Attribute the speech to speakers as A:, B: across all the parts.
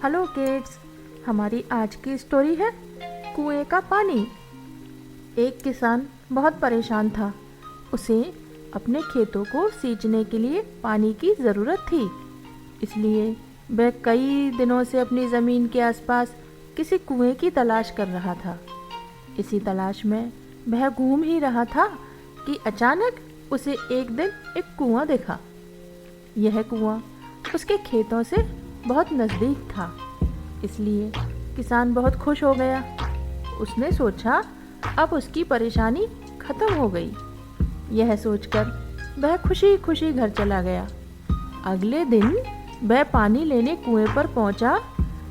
A: Hello kids, हमारी आज की स्टोरी है कुएं का पानी। एक किसान बहुत परेशान था। उसे अपने खेतों को सींचने के लिए पानी की ज़रूरत थी। इसलिए वह कई दिनों से अपनी ज़मीन के आसपास किसी कुएं की तलाश कर रहा था। इसी तलाश में वह घूम ही रहा था कि अचानक उसे एक दिन एक कुआं दिखा। यह कुआं उसके खेतों से बहुत नज़दीक था, इसलिए किसान बहुत खुश हो गया। उसने सोचा अब उसकी परेशानी खत्म हो गई। यह सोचकर वह खुशी खुशी घर चला गया। अगले दिन वह पानी लेने कुएं पर पहुंचा।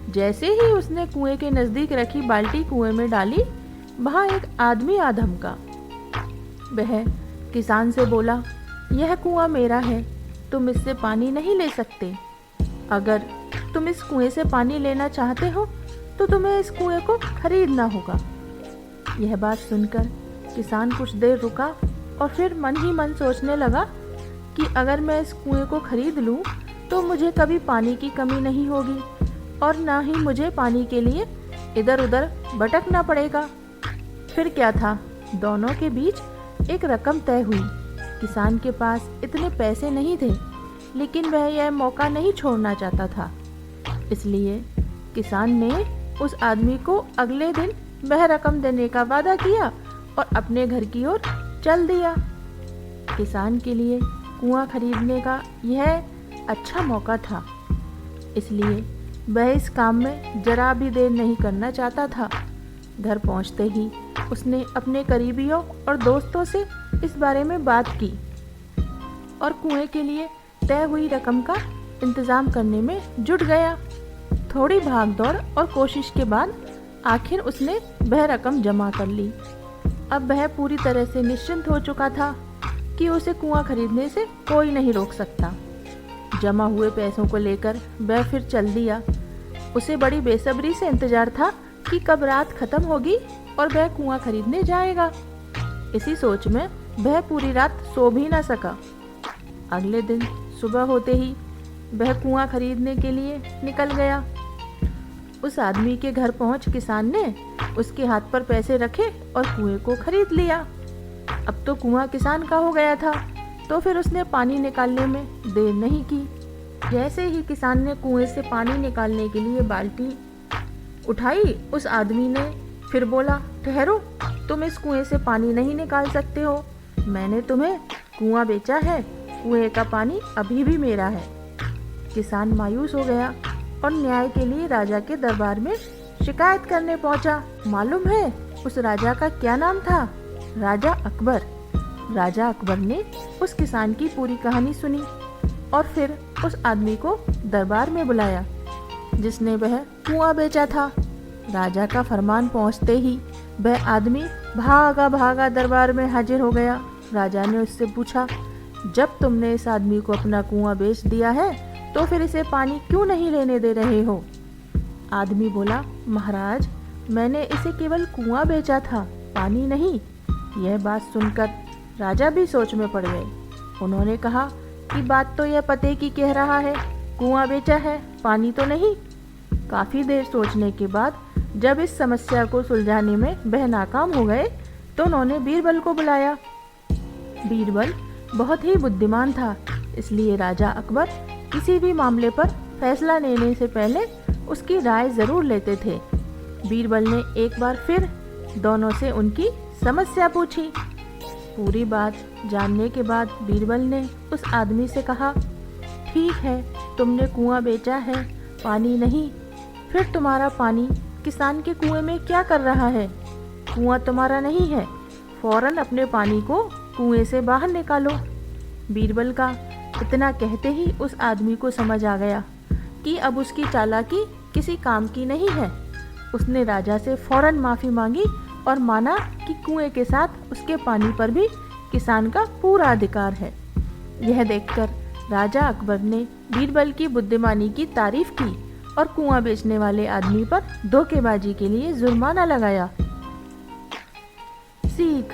A: जैसे ही उसने कुएं के नज़दीक रखी बाल्टी कुएं में डाली, वहां एक आदमी आ धमका। वह किसान से बोला, यह कुआं मेरा है, तुम इससे पानी नहीं ले सकते। अगर तुम इस कुएं से पानी लेना चाहते हो तो तुम्हें इस कुएं को खरीदना होगा। यह बात सुनकर किसान कुछ देर रुका और फिर मन ही मन सोचने लगा कि अगर मैं इस कुएं को खरीद लूं तो मुझे कभी पानी की कमी नहीं होगी और ना ही मुझे पानी के लिए इधर उधर भटकना पड़ेगा। फिर क्या था, दोनों के बीच एक रकम तय हुई। किसान के पास इतने पैसे नहीं थे, लेकिन वह यह मौका नहीं छोड़ना चाहता था। इसलिए किसान ने उस आदमी को अगले दिन वह रकम देने का वादा किया और अपने घर की ओर चल दिया। किसान के लिए कुआं खरीदने का यह अच्छा मौका था, इसलिए वह इस काम में जरा भी देर नहीं करना चाहता था। घर पहुंचते ही उसने अपने करीबियों और दोस्तों से इस बारे में बात की और कुएं के लिए तय हुई रकम का इंतज़ाम करने में जुट गया। थोड़ी भागदौड़ और कोशिश के बाद आखिर उसने वह रकम जमा कर ली। अब वह पूरी तरह से निश्चिंत हो चुका था कि उसे कुआं खरीदने से कोई नहीं रोक सकता। जमा हुए पैसों को लेकर वह फिर चल दिया। उसे बड़ी बेसब्री से इंतजार था कि कब रात खत्म होगी और वह कुआं खरीदने जाएगा। इसी सोच में वह पूरी रात सो भी न सका। अगले दिन सुबह होते ही वह कुआं खरीदने के लिए निकल गया। उस आदमी के घर पहुंच किसान ने उसके हाथ पर पैसे रखे और कुएं को खरीद लिया। अब तो कुआं किसान का हो गया था, तो फिर उसने पानी निकालने में देर नहीं की। जैसे ही किसान ने कुएं से पानी निकालने के लिए बाल्टी उठाई, उस आदमी ने फिर बोला, ठहरो, तुम इस कुएं से पानी नहीं निकाल सकते हो। मैंने तुम्हें कुआं बेचा है, कुएं का पानी अभी भी मेरा है। किसान मायूस हो गया और न्याय के लिए राजा के दरबार में शिकायत करने पहुंचा। मालूम है उस राजा का क्या नाम था? राजा अकबर। राजा अकबर ने उस किसान की पूरी कहानी सुनी और फिर उस आदमी को दरबार में बुलाया जिसने वह कुआं बेचा था। राजा का फरमान पहुंचते ही वह आदमी भागा भागा दरबार में हाजिर हो गया। राजा ने उससे पूछा, जब तुमने इस आदमी को अपना कुआं बेच दिया है तो फिर इसे पानी क्यों नहीं लेने दे रहे हो? आदमी बोला, महाराज, मैंने इसे केवल कुआं बेचा था, पानी नहीं। यह बात सुनकर राजा भी सोच में पड़ गए। उन्होंने कहा कि बात तो यह पते की कह रहा है, कुआं बेचा है, पानी तो नहीं। काफ़ी देर सोचने के बाद जब इस समस्या को सुलझाने में वह नाकाम हो गए तो उन्होंने बीरबल को बुलाया। बीरबल बहुत ही बुद्धिमान था, इसलिए राजा अकबर किसी भी मामले पर फैसला लेने से पहले उसकी राय ज़रूर लेते थे। बीरबल ने एक बार फिर दोनों से उनकी समस्या पूछी। पूरी बात जानने के बाद बीरबल ने उस आदमी से कहा, ठीक है, तुमने कुआं बेचा है, पानी नहीं, फिर तुम्हारा पानी किसान के कुएं में क्या कर रहा है? कुआं तुम्हारा नहीं है, फौरन अपने पानी को कुएं से बाहर निकालो। बीरबल का इतना कहते ही उस आदमी को समझ आ गया कि अब उसकी चालाकी किसी काम की नहीं है। उसने राजा से फौरन माफ़ी मांगी और माना कि कुएं के साथ उसके पानी पर भी किसान का पूरा अधिकार है। यह देखकर राजा अकबर ने बीरबल की बुद्धिमानी की तारीफ की और कुआं बेचने वाले आदमी पर धोखेबाजी के लिए जुर्माना लगाया। सीख,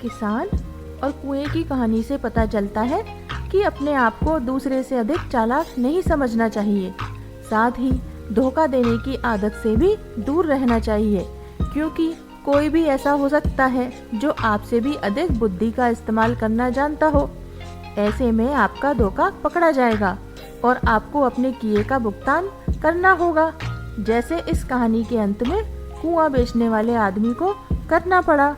A: किसान और कुएं की कहानी से पता चलता है कि अपने आप को दूसरे से अधिक चालाक नहीं समझना चाहिए। साथ ही धोखा देने की आदत से भी दूर रहना चाहिए, क्योंकि कोई भी ऐसा हो सकता है जो आपसे भी अधिक बुद्धि का इस्तेमाल करना जानता हो। ऐसे में आपका धोखा पकड़ा जाएगा और आपको अपने किए का भुगतान करना होगा, जैसे इस कहानी के अंत में कुआं बेचने वाले आदमी को करना पड़ा।